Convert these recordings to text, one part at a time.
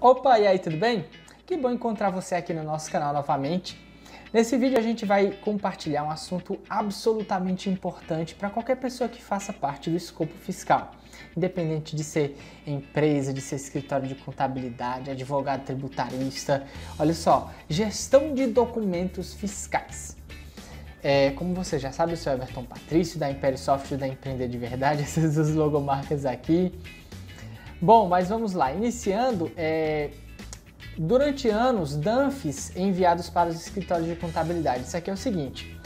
Opa, e aí, tudo bem? Que bom encontrar você aqui no nosso canal novamente. Nesse vídeo a gente vai compartilhar um assunto absolutamente importante para qualquer pessoa que faça parte do escopo fiscal. Independente de ser empresa, de ser escritório de contabilidade, advogado tributarista, olha só, gestão de documentos fiscais. Como você já sabe, eu sou Everton Patrício, da Império Software, da Empreender de Verdade, essas duas logomarcas aqui. Bom, mas vamos lá, iniciando, durante anos, DANFs enviados para os escritórios de contabilidade. Isso aqui é o seguinte,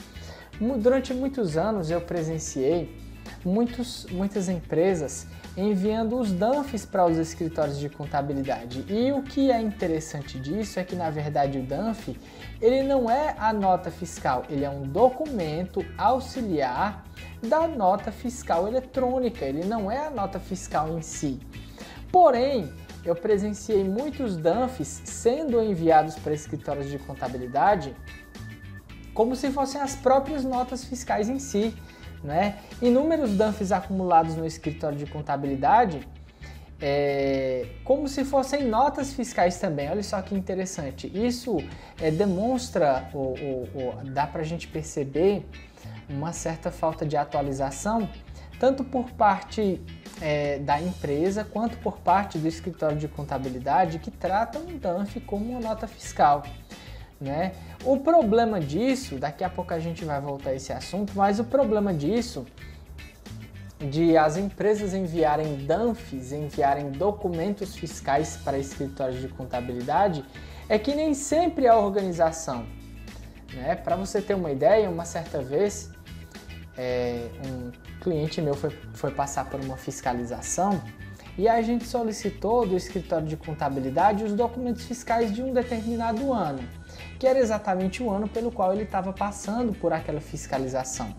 durante muitos anos eu presenciei muitas empresas enviando os DANFs para os escritórios de contabilidade. E o que é interessante disso é que, na verdade, o DANF, ele não é a nota fiscal, ele é um documento auxiliar da nota fiscal eletrônica, ele não é a nota fiscal em si. Porém, eu presenciei muitos DANFs sendo enviados para escritórios de contabilidade como se fossem as próprias notas fiscais em si, né? Inúmeros DANFs acumulados no escritório de contabilidade como se fossem notas fiscais também. Olha só que interessante. Isso demonstra, dá para a gente perceber uma certa falta de atualização, tanto por parte da empresa quanto por parte do escritório de contabilidade que tratam o DANF como uma nota fiscal, né? O problema disso, daqui a pouco a gente vai voltar a esse assunto, mas o problema disso, de as empresas enviarem DANFs, enviarem documentos fiscais para escritórios de contabilidade, é que nem sempre a organização, né? Para você ter uma ideia, uma certa vez, um cliente meu foi passar por uma fiscalização e a gente solicitou do escritório de contabilidade os documentos fiscais de um determinado ano, que era exatamente o ano pelo qual ele estava passando por aquela fiscalização.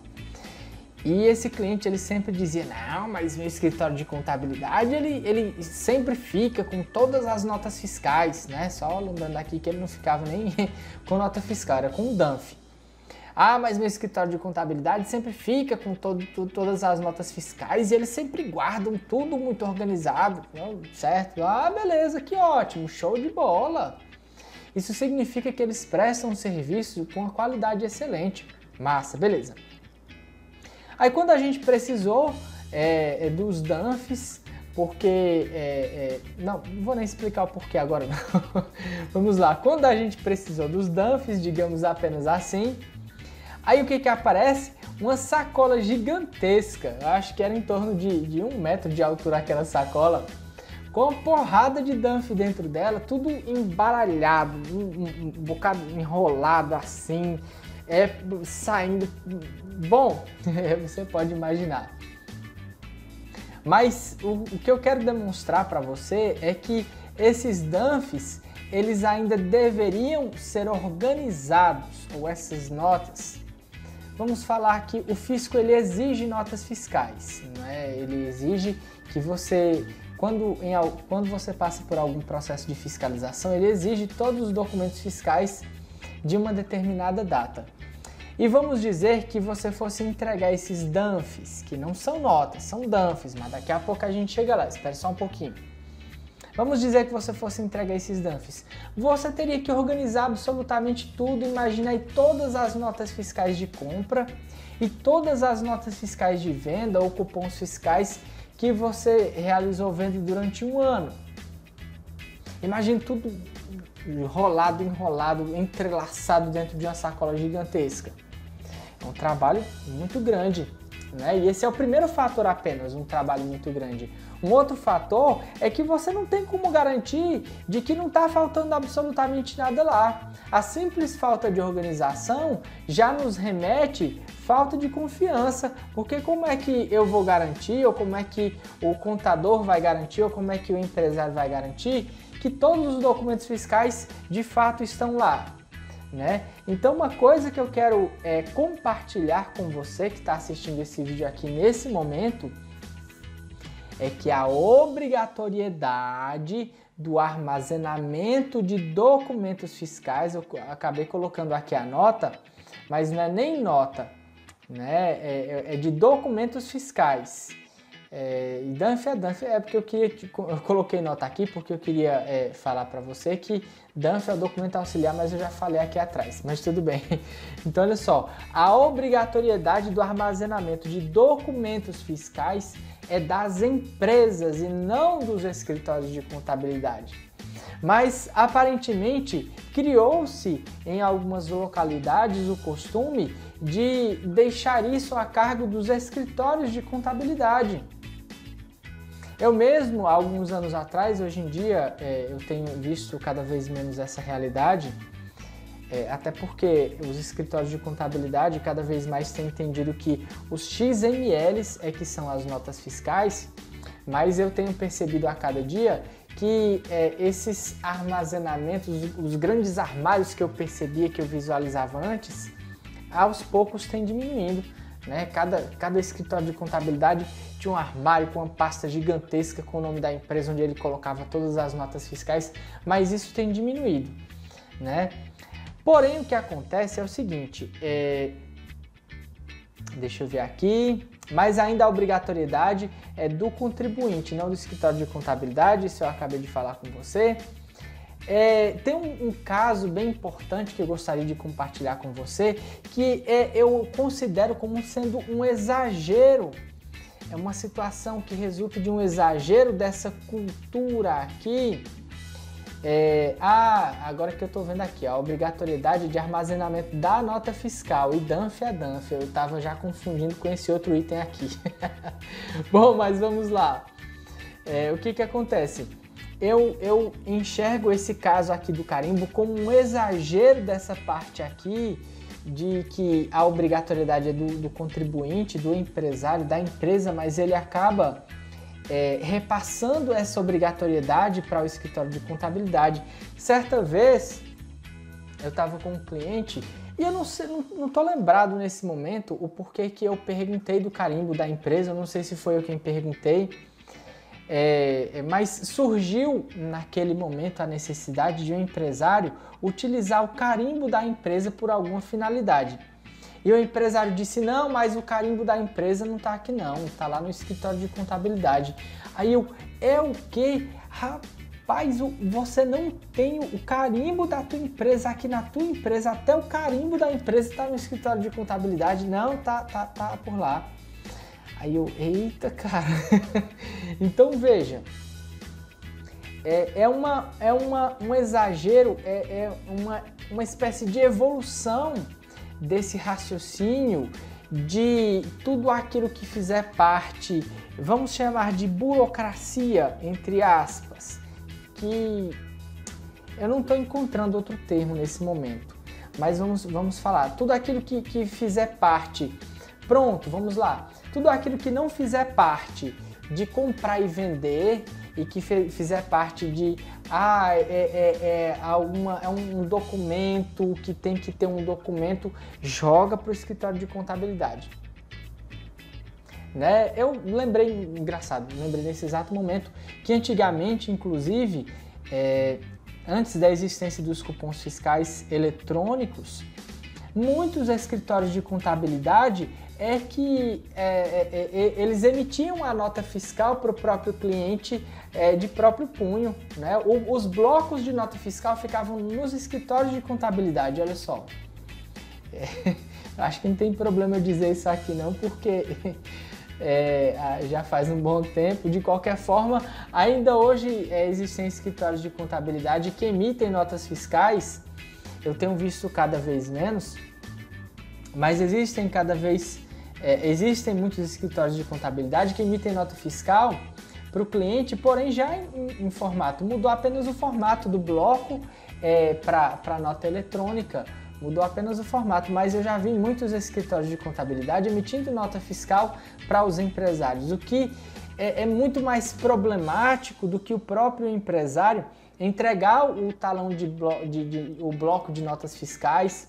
E esse cliente, ele sempre dizia, não, mas meu escritório de contabilidade, ele sempre fica com todas as notas fiscais, né? Só lembrando aqui que ele não ficava nem com nota fiscal, era com o DANF. Ah, mas meu escritório de contabilidade sempre fica com todas as notas fiscais e eles sempre guardam tudo muito organizado, certo? Ah, beleza, que ótimo, show de bola. Isso significa que eles prestam um serviço com uma qualidade excelente. Massa, beleza. Aí quando a gente precisou dos DANFs, porque... não vou nem explicar o porquê agora não. Vamos lá, quando a gente precisou dos DANFs, digamos apenas assim, aí o que aparece? Uma sacola gigantesca, eu acho que era em torno de 1 metro de altura aquela sacola, com uma porrada de DANF dentro dela, tudo embaralhado, um bocado enrolado assim, saindo... Bom, você pode imaginar. Mas o que eu quero demonstrar para você é que esses DANFs, eles ainda deveriam ser organizados, ou essas notas. Vamos falar que o fisco, ele exige notas fiscais, né? Ele exige que você, quando você passa por algum processo de fiscalização, ele exige todos os documentos fiscais de uma determinada data. E vamos dizer que você fosse entregar esses DANFs, que não são notas, são DANFs, mas daqui a pouco a gente chega lá, espere só um pouquinho. Vamos dizer que você fosse entregar esses DANFs. Você teria que organizar absolutamente tudo, imagina aí todas as notas fiscais de compra e todas as notas fiscais de venda ou cupons fiscais que você realizou venda durante um ano. Imagine tudo enrolado, entrelaçado dentro de uma sacola gigantesca. É um trabalho muito grande, né? E esse é o primeiro fator apenas, um trabalho muito grande. Um outro fator é que você não tem como garantir de que não está faltando absolutamente nada lá. A simples falta de organização já nos remete falta de confiança, porque como é que eu vou garantir, ou como é que o contador vai garantir, ou como é que o empresário vai garantir que todos os documentos fiscais de fato estão lá, né? Então uma coisa que eu quero compartilhar com você que está assistindo esse vídeo aqui nesse momento é que a obrigatoriedade do armazenamento de documentos fiscais, eu acabei colocando aqui a nota, mas não é nem nota, né? É de documentos fiscais. E Dunphy é porque eu coloquei nota aqui porque eu queria falar para você que Dunphy é o documento auxiliar, mas eu já falei aqui atrás, mas tudo bem. Então olha só, a obrigatoriedade do armazenamento de documentos fiscais é das empresas e não dos escritórios de contabilidade. Mas aparentemente criou-se em algumas localidades o costume de deixar isso a cargo dos escritórios de contabilidade. Eu mesmo, há alguns anos atrás, hoje em dia, eu tenho visto cada vez menos essa realidade, até porque os escritórios de contabilidade cada vez mais têm entendido que os XMLs que são as notas fiscais, mas eu tenho percebido a cada dia que esses armazenamentos, os grandes armários que eu percebia, que eu visualizava antes, aos poucos têm diminuindo. Né? Cada escritório de contabilidade tinha um armário com uma pasta gigantesca com o nome da empresa, onde ele colocava todas as notas fiscais, mas isso tem diminuído. Né? Porém, o que acontece é o seguinte, deixa eu ver aqui, mas ainda a obrigatoriedade é do contribuinte, não do escritório de contabilidade, isso eu acabei de falar com você. Tem um caso bem importante que eu gostaria de compartilhar com você, que eu considero como sendo um exagero. É uma situação que resulta de um exagero dessa cultura aqui. Agora que eu estou vendo aqui, a obrigatoriedade de armazenamento da nota fiscal e Dunphy é Dunphy. Eu estava já confundindo com esse outro item aqui. Bom, mas vamos lá. O que acontece? Eu enxergo esse caso aqui do carimbo como um exagero dessa parte aqui, de que a obrigatoriedade é do contribuinte, do empresário, da empresa, mas ele acaba repassando essa obrigatoriedade para o escritório de contabilidade. Certa vez, eu estava com um cliente e eu não estou lembrado nesse momento o porquê que eu perguntei do carimbo da empresa, eu não sei se foi eu quem perguntei, mas surgiu naquele momento a necessidade de um empresário utilizar o carimbo da empresa por alguma finalidade. E o empresário disse, não, mas o carimbo da empresa não está aqui não, está lá no escritório de contabilidade. Aí o quê? Rapaz, você não tem o carimbo da tua empresa aqui na tua empresa, até o carimbo da empresa está no escritório de contabilidade, não, tá por lá. Aí eu, eita, cara. Então veja, um exagero, uma espécie de evolução desse raciocínio de tudo aquilo que fizer parte, vamos chamar de burocracia, entre aspas, que eu não estou encontrando outro termo nesse momento, mas vamos falar, tudo aquilo que fizer parte, pronto, vamos lá, tudo aquilo que não fizer parte de comprar e vender e que fizer parte de um documento, que tem que ter um documento, joga para o escritório de contabilidade. Né? Eu lembrei, engraçado, lembrei nesse exato momento que antigamente, inclusive, antes da existência dos cupons fiscais eletrônicos, muitos escritórios de contabilidade eles emitiam a nota fiscal para o próprio cliente de próprio punho, né? Os blocos de nota fiscal ficavam nos escritórios de contabilidade, olha só. Acho que não tem problema eu dizer isso aqui não, porque já faz um bom tempo. De qualquer forma, ainda hoje existem escritórios de contabilidade que emitem notas fiscais. Eu tenho visto cada vez menos, mas existem muitos escritórios de contabilidade que emitem nota fiscal para o cliente, porém já em formato. Mudou apenas o formato do bloco para nota eletrônica, mudou apenas o formato, mas eu já vi muitos escritórios de contabilidade emitindo nota fiscal para os empresários, o que é muito mais problemático do que o próprio empresário entregar o talão o bloco de notas fiscais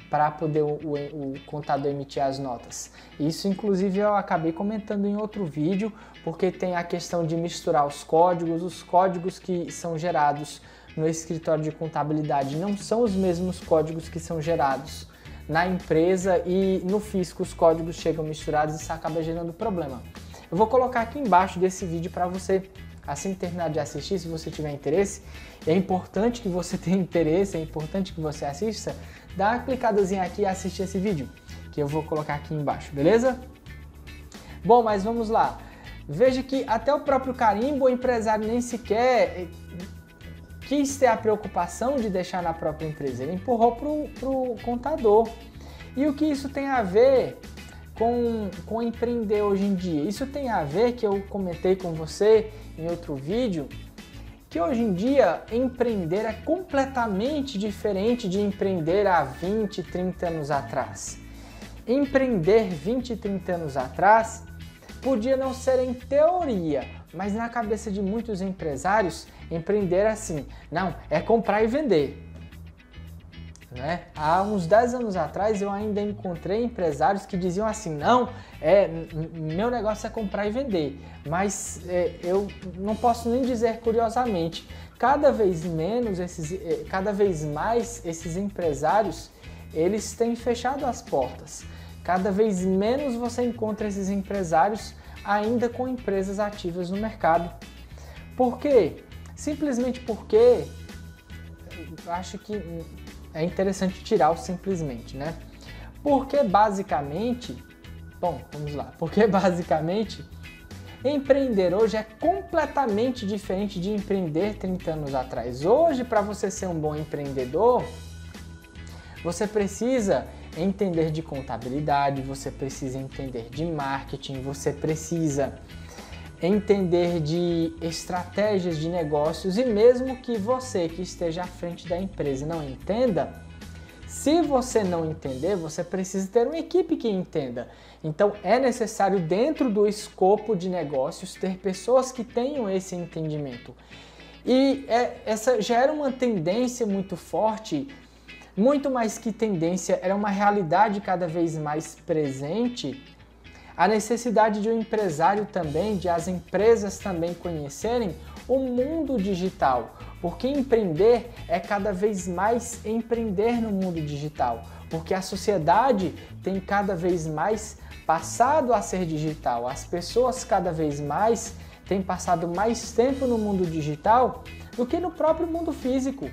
para poder o contador emitir as notas. Isso, inclusive, eu acabei comentando em outro vídeo, porque tem a questão de misturar os códigos que são gerados no escritório de contabilidade não são os mesmos códigos que são gerados na empresa, e no fisco os códigos chegam misturados e isso acaba gerando problema. Eu vou colocar aqui embaixo desse vídeo para você, assim que terminar de assistir, se você tiver interesse. É importante que você tenha interesse, é importante que você assista. Dá uma clicadazinha aqui e assiste esse vídeo, que eu vou colocar aqui embaixo, beleza? Bom, mas vamos lá. Veja que até o próprio carimbo, o empresário nem sequer quis ter a preocupação de deixar na própria empresa. Ele empurrou para o contador. E o que isso tem a ver com empreender hoje em dia? Isso tem a ver, que eu comentei com você em outro vídeo, que hoje em dia empreender é completamente diferente de empreender há 20, 30 anos atrás. Empreender 20, 30 anos atrás podia não ser em teoria, mas na cabeça de muitos empresários, empreender assim, não, é comprar e vender. Né? Há uns 10 anos atrás eu ainda encontrei empresários que diziam assim, não, meu negócio é comprar e vender, mas eu não posso nem dizer curiosamente, cada vez mais esses empresários, eles têm fechado as portas, cada vez menos você encontra esses empresários ainda com empresas ativas no mercado. Por quê? Simplesmente porque eu acho que é interessante tirar o simplesmente, né? Porque basicamente, bom, vamos lá. Porque basicamente, empreender hoje é completamente diferente de empreender 30 anos atrás. Hoje, para você ser um bom empreendedor, você precisa entender de contabilidade, você precisa entender de marketing, você precisa entender de estratégias de negócios, e mesmo que você que esteja à frente da empresa não entenda, se você não entender, você precisa ter uma equipe que entenda. Então é necessário, dentro do escopo de negócios, ter pessoas que tenham esse entendimento. E essa já era uma tendência muito forte, muito mais que tendência, era uma realidade cada vez mais presente, a necessidade de um empresário também, de as empresas também conhecerem o mundo digital, porque empreender é cada vez mais empreender no mundo digital, porque a sociedade tem cada vez mais passado a ser digital, as pessoas cada vez mais têm passado mais tempo no mundo digital do que no próprio mundo físico,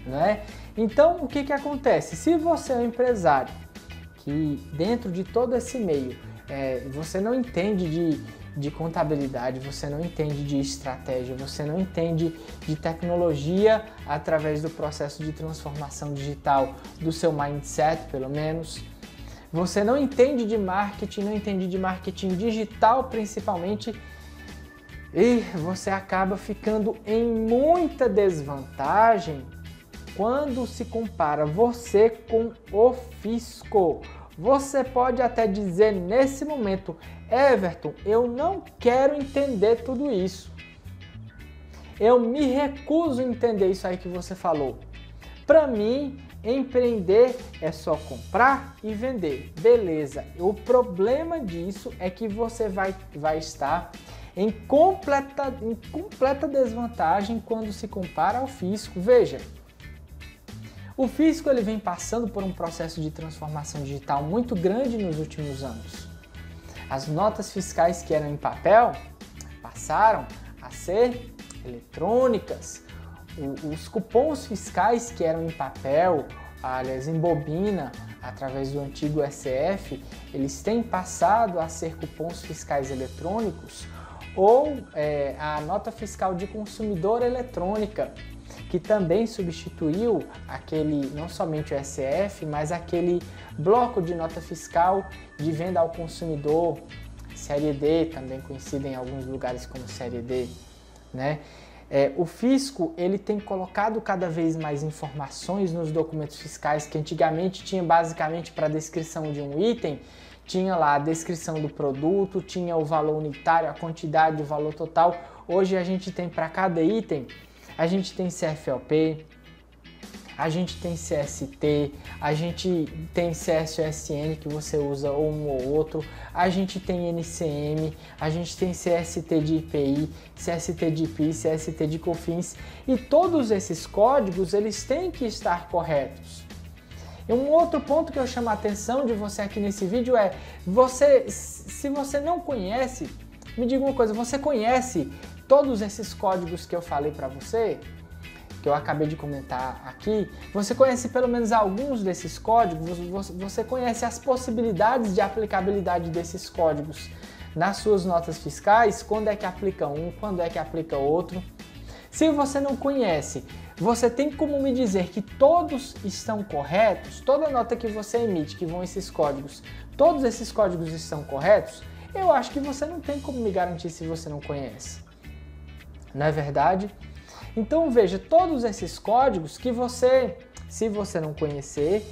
né? Então, o que acontece? Se você é um empresário que dentro de todo esse meio você não entende de contabilidade, você não entende de estratégia, você não entende de tecnologia através do processo de transformação digital do seu mindset, pelo menos, você não entende de marketing, não entende de marketing digital principalmente, e você acaba ficando em muita desvantagem quando se compara você com o fisco. Você pode até dizer nesse momento, Everton, eu não quero entender tudo isso. Eu me recuso a entender isso aí que você falou. Para mim, empreender é só comprar e vender. Beleza, o problema disso é que você vai estar em completa desvantagem quando se compara ao fisco. Veja, o fisco ele vem passando por um processo de transformação digital muito grande nos últimos anos. As notas fiscais que eram em papel passaram a ser eletrônicas. Os cupons fiscais que eram em papel, aliás, em bobina, através do antigo SF, eles têm passado a ser cupons fiscais eletrônicos, ou a nota fiscal de consumidor eletrônica, que também substituiu não somente o SF, mas aquele bloco de nota fiscal de venda ao consumidor, série D, também conhecida em alguns lugares como série D, né? O fisco ele tem colocado cada vez mais informações nos documentos fiscais, que antigamente tinha basicamente para a descrição de um item, tinha lá a descrição do produto, tinha o valor unitário, a quantidade, o valor total. Hoje a gente tem para cada item, a gente tem CFLP, a gente tem CST, a gente tem CSOSN que você usa um ou outro, a gente tem NCM, a gente tem CST de IPI, CST de IPI, CST de COFINS, e todos esses códigos eles têm que estar corretos. E um outro ponto que eu chamo a atenção de você aqui nesse vídeo é, se você não conhece, me diga uma coisa, você conhece todos esses códigos que eu falei para você? Que eu acabei de comentar aqui, você conhece pelo menos alguns desses códigos, você conhece as possibilidades de aplicabilidade desses códigos nas suas notas fiscais, quando é que aplica um, quando é que aplica outro. Se você não conhece, você tem como me dizer que todos estão corretos? Toda nota que você emite, que vão esses códigos, todos esses códigos estão corretos? Eu acho que você não tem como me garantir se você não conhece. Não é verdade? Então veja, todos esses códigos que você, se você não conhecer,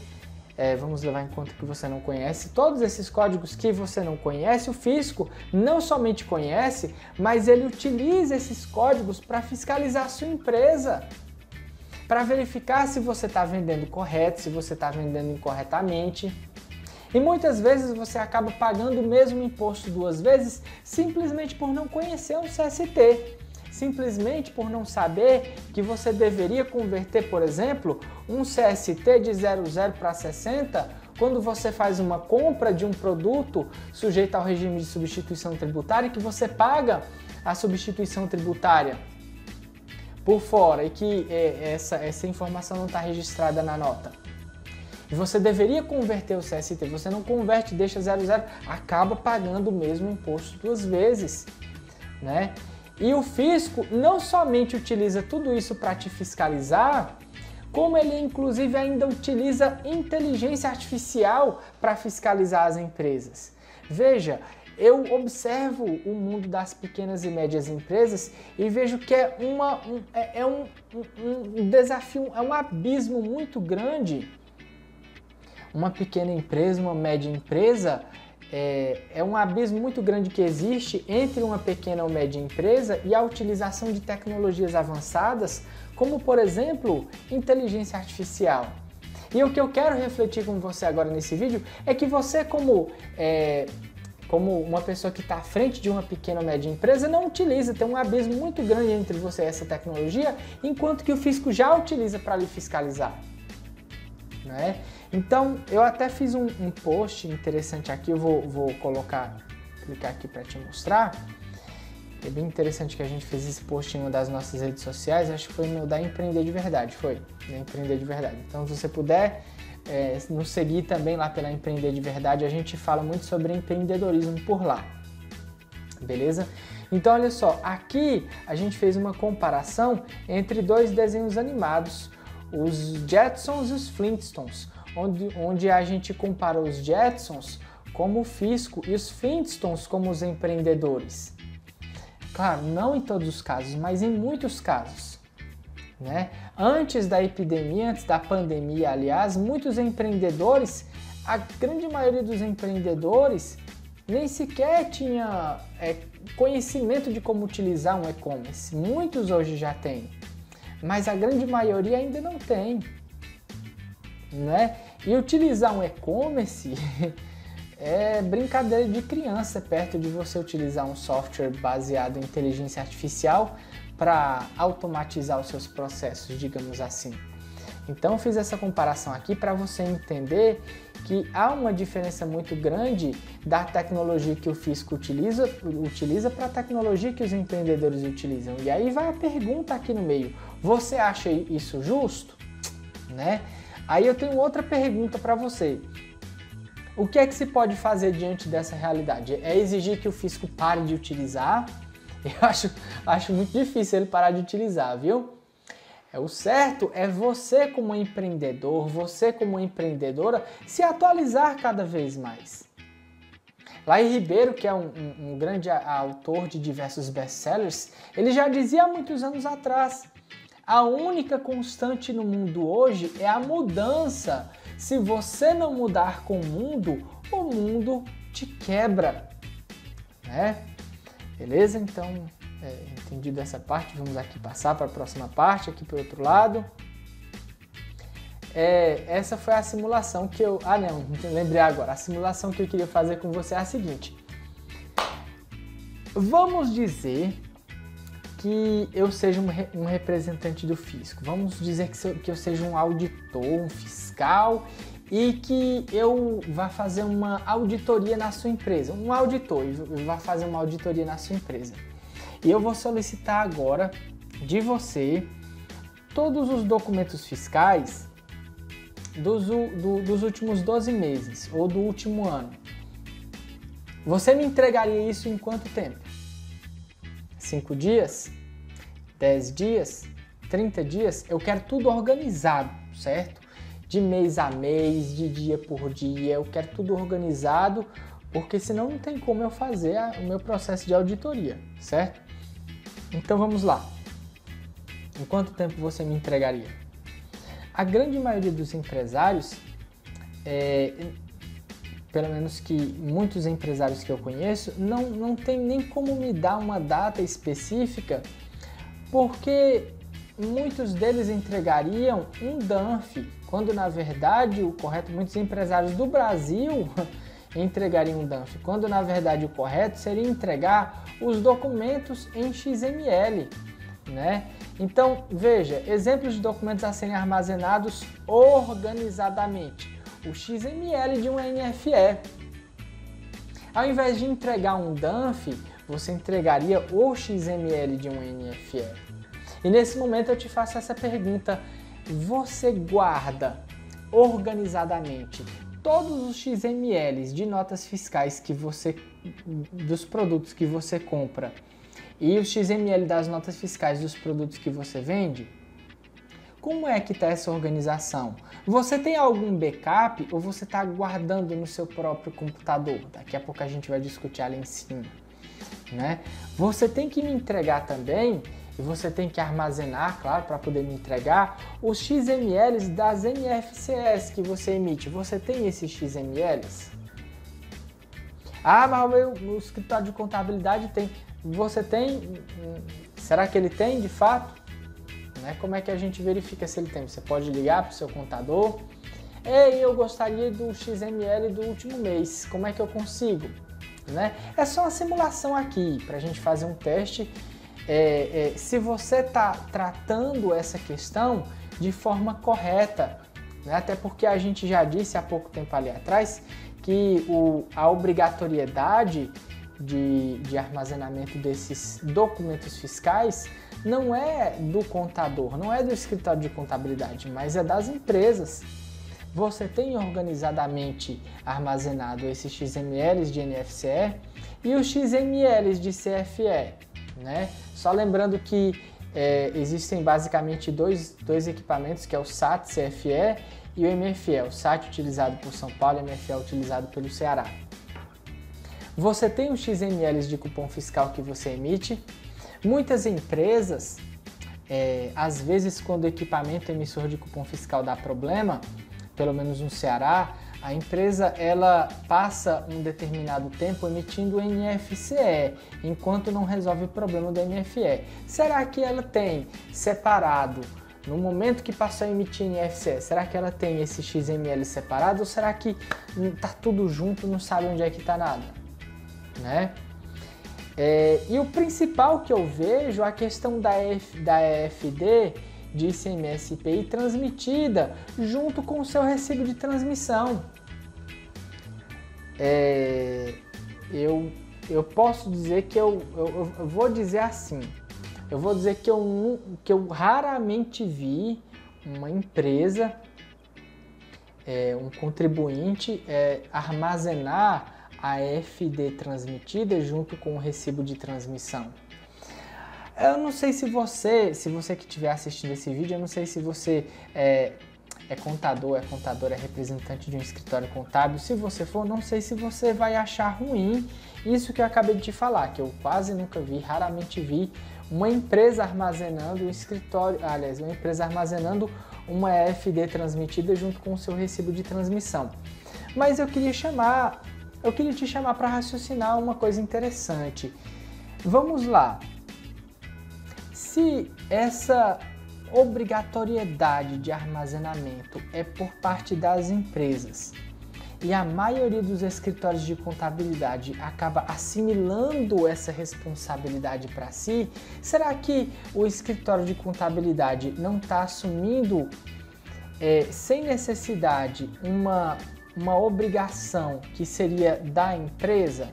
vamos levar em conta que você não conhece, todos esses códigos que você não conhece, o fisco não somente conhece, mas ele utiliza esses códigos para fiscalizar a sua empresa, para verificar se você está vendendo correto, se você está vendendo incorretamente. E muitas vezes você acaba pagando o mesmo imposto duas vezes simplesmente por não conhecer um CST. Simplesmente por não saber que você deveria converter, por exemplo, um CST de 00 para 60 quando você faz uma compra de um produto sujeito ao regime de substituição tributária e que você paga a substituição tributária por fora e que essa informação não está registrada na nota. E você deveria converter o CST, você não converte, deixa 00, acaba pagando o mesmo imposto duas vezes, né? E o fisco não somente utiliza tudo isso para te fiscalizar, como ele inclusive ainda utiliza inteligência artificial para fiscalizar as empresas. Veja, eu observo o mundo das pequenas e médias empresas e vejo que é um desafio, é um abismo muito grande. Uma pequena empresa, uma média empresa, é um abismo muito grande que existe entre uma pequena ou média empresa e a utilização de tecnologias avançadas, como por exemplo, inteligência artificial. E o que eu quero refletir com você agora nesse vídeo é que você como uma pessoa que está à frente de uma pequena ou média empresa não utiliza, tem um abismo muito grande entre você e essa tecnologia, enquanto que o fisco já utiliza para lhe fiscalizar, né? Então, eu até fiz um post interessante aqui, eu vou clicar aqui para te mostrar. É bem interessante que a gente fez esse post em uma das nossas redes sociais, acho que foi no da Empreender de Verdade, da Empreender de Verdade. Então, se você puder nos seguir também lá pela Empreender de Verdade, a gente fala muito sobre empreendedorismo por lá, beleza? Então, olha só, aqui a gente fez uma comparação entre dois desenhos animados, os Jetsons e os Flintstones, onde a gente comparou os Jetsons como o fisco e os Flintstones como os empreendedores. Claro, não em todos os casos, mas em muitos casos, né? Antes da epidemia, antes da pandemia, aliás, muitos empreendedores, a grande maioria dos empreendedores nem sequer tinha conhecimento de como utilizar um e-commerce. Muitos hoje já têm, mas a grande maioria ainda não tem, né? E utilizar um e-commerce é brincadeira de criança perto de você utilizar um software baseado em inteligência artificial para automatizar os seus processos, digamos assim. Então eu fiz essa comparação aqui para você entender que há uma diferença muito grande da tecnologia que o fisco utiliza para a tecnologia que os empreendedores utilizam. E aí vai a pergunta aqui no meio: você acha isso justo? Né? Aí eu tenho outra pergunta para você. O que é que se pode fazer diante dessa realidade? É exigir que o fisco pare de utilizar? Eu acho muito difícil ele parar de utilizar, viu? O certo é você como empreendedor, você como empreendedora, se atualizar cada vez mais. Laí Ribeiro, que é um grande autor de diversos best-sellers, ele já dizia há muitos anos atrás: a única constante no mundo hoje é a mudança. Se você não mudar com o mundo te quebra, né? Beleza? Então, entendido essa parte, vamos aqui passar para a próxima parte, aqui para o outro lado. Essa foi a simulação que eu... Ah, não, lembrei agora. A simulação que eu queria fazer com você é a seguinte. Vamos dizer que eu seja um representante do fisco. Vamos dizer que eu seja um auditor, um fiscal, e que eu vá fazer uma auditoria na sua empresa, um auditor vai fazer uma auditoria na sua empresa. E eu vou solicitar agora de você todos os documentos fiscais dos últimos 12 meses ou do último ano. Você me entregaria isso em quanto tempo? 5 dias? 10 dias? 30 dias? Eu quero tudo organizado, certo? De mês a mês, de dia por dia, eu quero tudo organizado, porque senão não tem como eu fazer o meu processo de auditoria, certo? Então vamos lá. Em quanto tempo você me entregaria? A grande maioria dos empresários, pelo menos que muitos empresários que eu conheço, não tem nem como me dar uma data específica, porque muitos deles entregariam um DANF, quando na verdade o correto, muitos empresários do Brasil entregariam um DANF, quando na verdade o correto seria entregar os documentos em XML, né? Então, veja, exemplos de documentos a serem armazenados organizadamente. O XML de um NFE. Ao invés de entregar um DANF, você entregaria o XML de um NFE. E nesse momento eu te faço essa pergunta: você guarda organizadamente todos os XMLs de notas fiscais dos produtos que você compra e o XML das notas fiscais dos produtos que você vende? Como é que está essa organização? Você tem algum backup ou você está guardando no seu próprio computador? Daqui a pouco a gente vai discutir ali em cima, né? Você tem que me entregar também, e você tem que armazenar, claro, para poder me entregar, os XMLs das NFCs que você emite. Você tem esses XMLs? Ah, mas o escritório de contabilidade tem. Você tem? Será que ele tem de fato? Né? Como é que a gente verifica se ele tem? Você pode ligar para o seu contador. Ei, eu gostaria do XML do último mês. Como é que eu consigo? Né? É só uma simulação aqui para a gente fazer um teste. Se você está tratando essa questão de forma correta, né? Até porque a gente já disse há pouco tempo ali atrás que a obrigatoriedade de armazenamento desses documentos fiscais não é do contador, não é do escritório de contabilidade, mas é das empresas. Você tem organizadamente armazenado esses XMLs de NFCE e os XMLs de CFE, né? Só lembrando que existem basicamente dois equipamentos, que é o SAT CFE e o MFE, o SAT utilizado por São Paulo e o MFE utilizado pelo Ceará. Você tem os XMLs de cupom fiscal que você emite. Muitas empresas, às vezes quando o equipamento emissor de cupom fiscal dá problema, pelo menos no Ceará, a empresa ela passa um determinado tempo emitindo o NFCE, enquanto não resolve o problema do MFE. Será que ela tem separado, no momento que passou a emitir NFCE, será que ela tem esse XML separado ou será que está tudo junto, não sabe onde é que está nada? Né? E o principal que eu vejo é a questão da EFD de ICMS e IPI transmitida junto com o seu recibo de transmissão. Eu posso dizer que eu vou dizer assim, eu vou dizer que eu raramente vi uma empresa, um contribuinte armazenar a EFD transmitida junto com o recibo de transmissão. Eu não sei se você que estiver assistindo esse vídeo, eu não sei se você é contador, é representante de um escritório contábil. Se você for, não sei se você vai achar ruim isso que eu acabei de te falar, que eu quase nunca vi, raramente vi uma empresa armazenando uma empresa armazenando uma EFD transmitida junto com o seu recibo de transmissão. Mas eu queria te chamar para raciocinar uma coisa interessante. Vamos lá. Se essa obrigatoriedade de armazenamento é por parte das empresas e a maioria dos escritórios de contabilidade acaba assimilando essa responsabilidade para si, será que o escritório de contabilidade não está assumindo sem necessidade, uma obrigação que seria da empresa,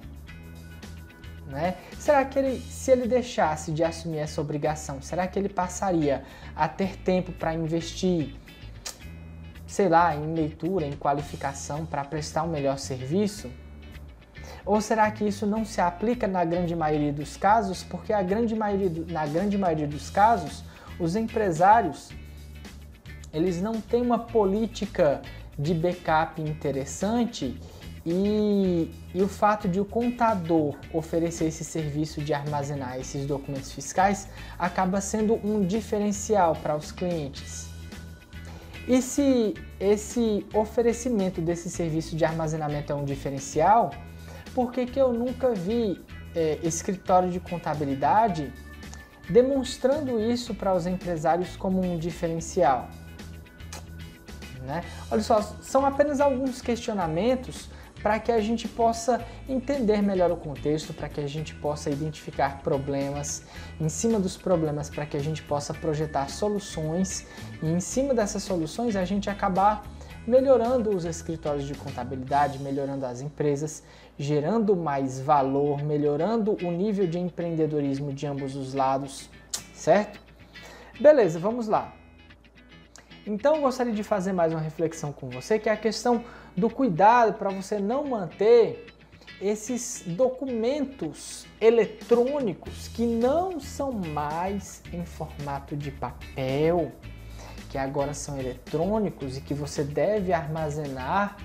né? Será que se ele deixasse de assumir essa obrigação, será que ele passaria a ter tempo para investir, sei lá, em leitura, em qualificação para prestar um melhor serviço? Ou será que isso não se aplica na grande maioria dos casos? Porque na grande maioria dos casos, os empresários, eles não têm uma política de backup interessante e o fato de o contador oferecer esse serviço de armazenar esses documentos fiscais acaba sendo um diferencial para os clientes. E se esse oferecimento desse serviço de armazenamento é um diferencial, por que eu nunca vi escritório de contabilidade demonstrando isso para os empresários como um diferencial? Né? Olha só, são apenas alguns questionamentos para que a gente possa entender melhor o contexto, para que a gente possa identificar problemas, em cima dos problemas para que a gente possa projetar soluções e em cima dessas soluções a gente acabar melhorando os escritórios de contabilidade, melhorando as empresas, gerando mais valor, melhorando o nível de empreendedorismo de ambos os lados, certo? Beleza, vamos lá. Então eu gostaria de fazer mais uma reflexão com você, que é a questão do cuidado para você não manter esses documentos eletrônicos que não são mais em formato de papel, que agora são eletrônicos e que você deve armazenar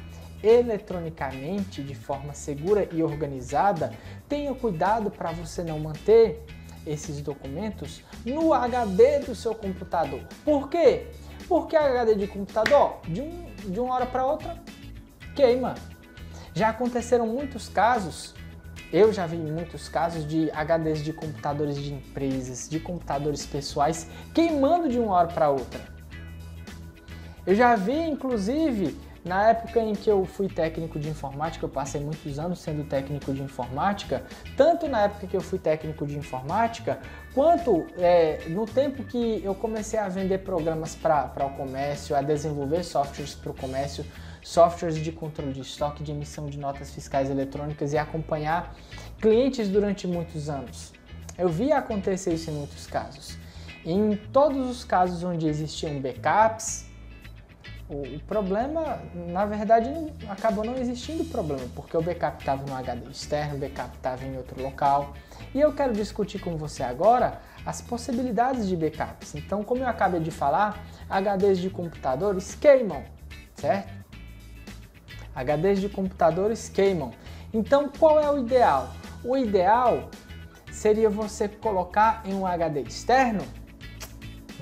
eletronicamente de forma segura e organizada. Tenha cuidado para você não manter esses documentos no HD do seu computador. Por quê? Porque HD de computador, de uma hora para outra, queima. Já aconteceram muitos casos, eu já vi muitos casos de HDs de computadores de empresas, de computadores pessoais, queimando de uma hora para outra. Eu já vi, inclusive, na época em que eu fui técnico de informática, eu passei muitos anos sendo técnico de informática, tanto na época que eu fui técnico de informática, quanto no tempo que eu comecei a vender programas para o comércio, a desenvolver softwares para o comércio, softwares de controle de estoque, de emissão de notas fiscais eletrônicas e acompanhar clientes durante muitos anos. Eu vi acontecer isso em muitos casos. Em todos os casos onde existiam backups, o problema, na verdade, acabou não existindo problema, porque o backup estava no HD externo, o backup estava em outro local. E eu quero discutir com você agora as possibilidades de backups. Então, como eu acabei de falar, HDs de computadores queimam, certo? HDs de computadores queimam. Então, qual é o ideal? O ideal seria você colocar em um HD externo,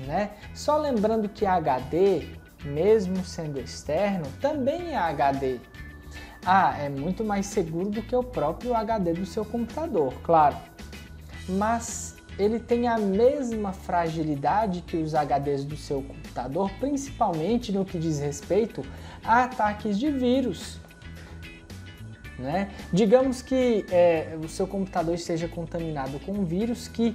né? Só lembrando que HD, mesmo sendo externo, também é HD. É muito mais seguro do que o próprio HD do seu computador, claro. Mas ele tem a mesma fragilidade que os HDs do seu computador, principalmente no que diz respeito a ataques de vírus. Né? Digamos que o seu computador esteja contaminado com um vírus que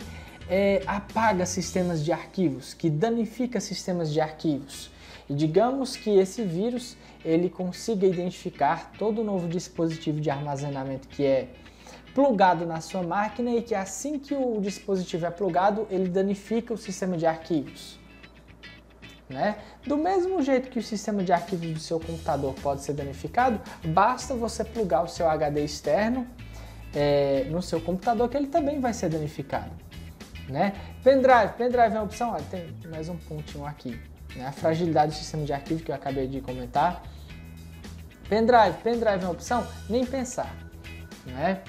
apaga sistemas de arquivos, que danifica sistemas de arquivos. E digamos que esse vírus ele consiga identificar todo novo dispositivo de armazenamento que é plugado na sua máquina e que assim que o dispositivo é plugado, ele danifica o sistema de arquivos. Né? Do mesmo jeito que o sistema de arquivos do seu computador pode ser danificado, basta você plugar o seu HD externo no seu computador que ele também vai ser danificado. Né? Pendrive é uma opção? Tem mais um pontinho aqui. Né? A fragilidade do sistema de arquivo que eu acabei de comentar. Pendrive é uma opção? Nem pensar. Né?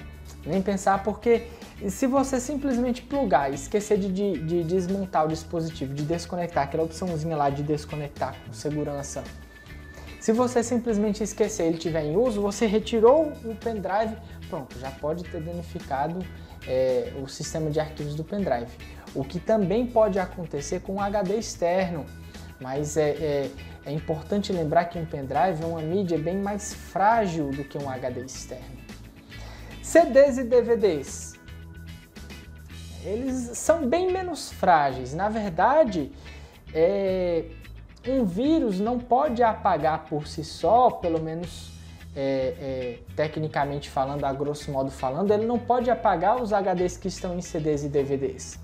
Nem pensar, porque se você simplesmente plugar e esquecer de desmontar o dispositivo, de desconectar, aquela opçãozinha lá de desconectar com segurança, se você simplesmente esquecer e ele estiver em uso, você retirou o pendrive, pronto, já pode ter danificado o sistema de arquivos do pendrive. O que também pode acontecer com o HD externo, mas é importante lembrar que um pendrive é uma mídia bem mais frágil do que um HD externo. CDs e DVDs, eles são bem menos frágeis. Na verdade, um vírus não pode apagar por si só, pelo menos tecnicamente falando, a grosso modo falando, ele não pode apagar os HDs que estão em CDs e DVDs.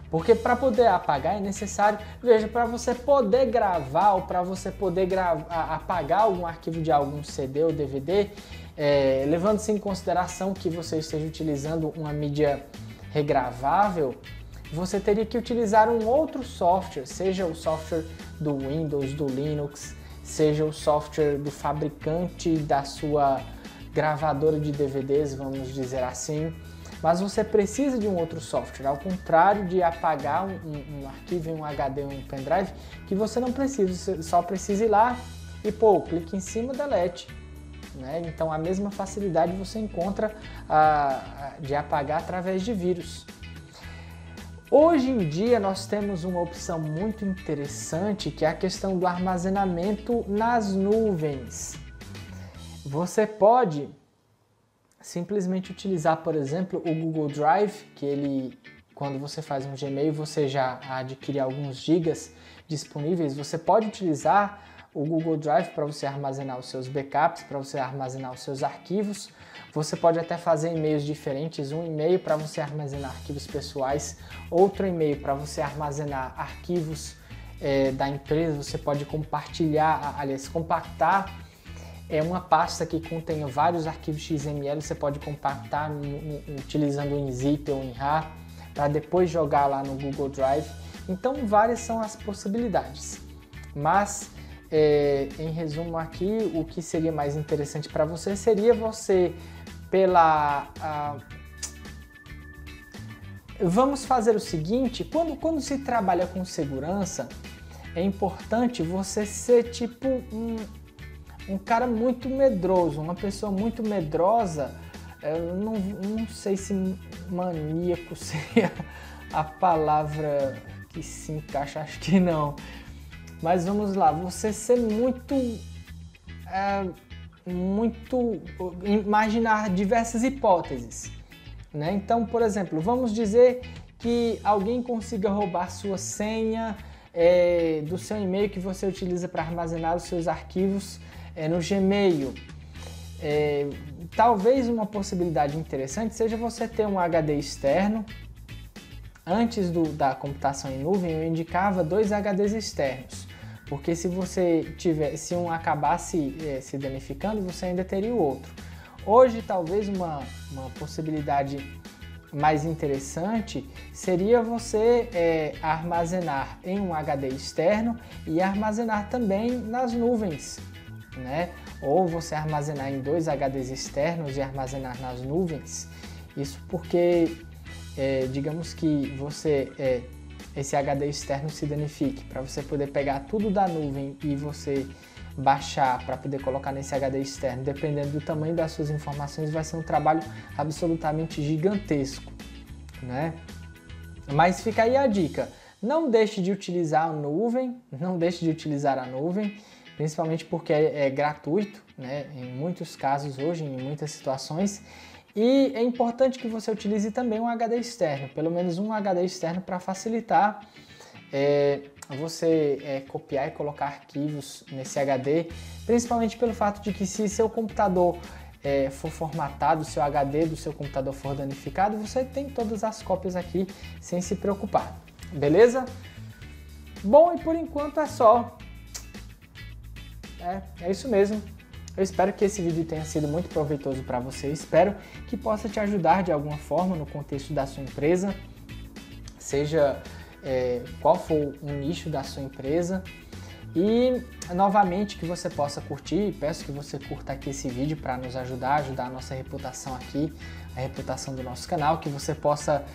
Porque para poder apagar é necessário, veja, para você poder gravar ou para você poder apagar algum arquivo de algum CD ou DVD, levando-se em consideração que você esteja utilizando uma mídia regravável, você teria que utilizar um outro software, seja o software do Windows, do Linux, seja o software do fabricante da sua gravadora de DVDs, vamos dizer assim, mas você precisa de um outro software, ao contrário de apagar um arquivo em um HD ou um pendrive, que você não precisa, você só precisa ir lá e clique em cima, delete. Né? Então a mesma facilidade você encontra de apagar através de vírus. Hoje em dia nós temos uma opção muito interessante, que é a questão do armazenamento nas nuvens. Você pode simplesmente utilizar, por exemplo, o Google Drive, que quando você faz um Gmail, você já adquire alguns gigas disponíveis. Você pode utilizar o Google Drive para você armazenar os seus backups, para você armazenar os seus arquivos. Você pode até fazer e-mails diferentes, um e-mail para você armazenar arquivos pessoais, outro e-mail para você armazenar arquivos da empresa. Você pode compartilhar, aliás, compactar uma pasta que contenha vários arquivos XML, você pode compactar utilizando um zip ou um RAR, para depois jogar lá no Google Drive. Então várias são as possibilidades, mas em resumo aqui, o que seria mais interessante para você seria você vamos fazer o seguinte: quando se trabalha com segurança, é importante você ser tipo um cara muito medroso, uma pessoa muito medrosa. Eu não sei se maníaco seria a palavra que se encaixa, acho que não. Mas vamos lá, você ser imaginar diversas hipóteses, né? Então, por exemplo, vamos dizer que alguém consiga roubar sua senha do seu e-mail que você utiliza para armazenar os seus arquivos no Gmail. Talvez uma possibilidade interessante seja você ter um HD externo. Antes da computação em nuvem, eu indicava 2 HDs externos, porque se um acabasse se danificando, você ainda teria o outro. Hoje, talvez uma possibilidade mais interessante seria você armazenar em um HD externo e armazenar também nas nuvens, né? Ou você armazenar em 2 HDs externos e armazenar nas nuvens. Isso porque digamos que esse HD externo se danifique, para você poder pegar tudo da nuvem e você baixar para poder colocar nesse HD externo, dependendo do tamanho das suas informações, vai ser um trabalho absolutamente gigantesco, né? Mas fica aí a dica: não deixe de utilizar a nuvem, principalmente porque é gratuito, né? Em muitos casos hoje, em muitas situações. E é importante que você utilize também um HD externo, pelo menos um HD externo, para facilitar você copiar e colocar arquivos nesse HD, principalmente pelo fato de que se seu computador for formatado, seu HD do seu computador for danificado, você tem todas as cópias aqui sem se preocupar, beleza? Bom, e por enquanto é só. É isso mesmo. Eu espero que esse vídeo tenha sido muito proveitoso para você, espero que possa te ajudar de alguma forma no contexto da sua empresa, seja qual for o nicho da sua empresa. E novamente que você possa curtir, peço que você curta aqui esse vídeo para nos ajudar a nossa reputação aqui, a reputação do nosso canal, que você possa,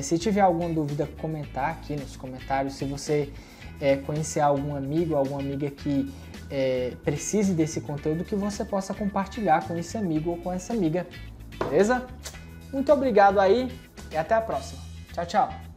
se tiver alguma dúvida, comentar aqui nos comentários. Se você conhecer algum amigo, alguma amiga que precise desse conteúdo, que você possa compartilhar com esse amigo ou com essa amiga, beleza? Muito obrigado aí e até a próxima. Tchau, tchau!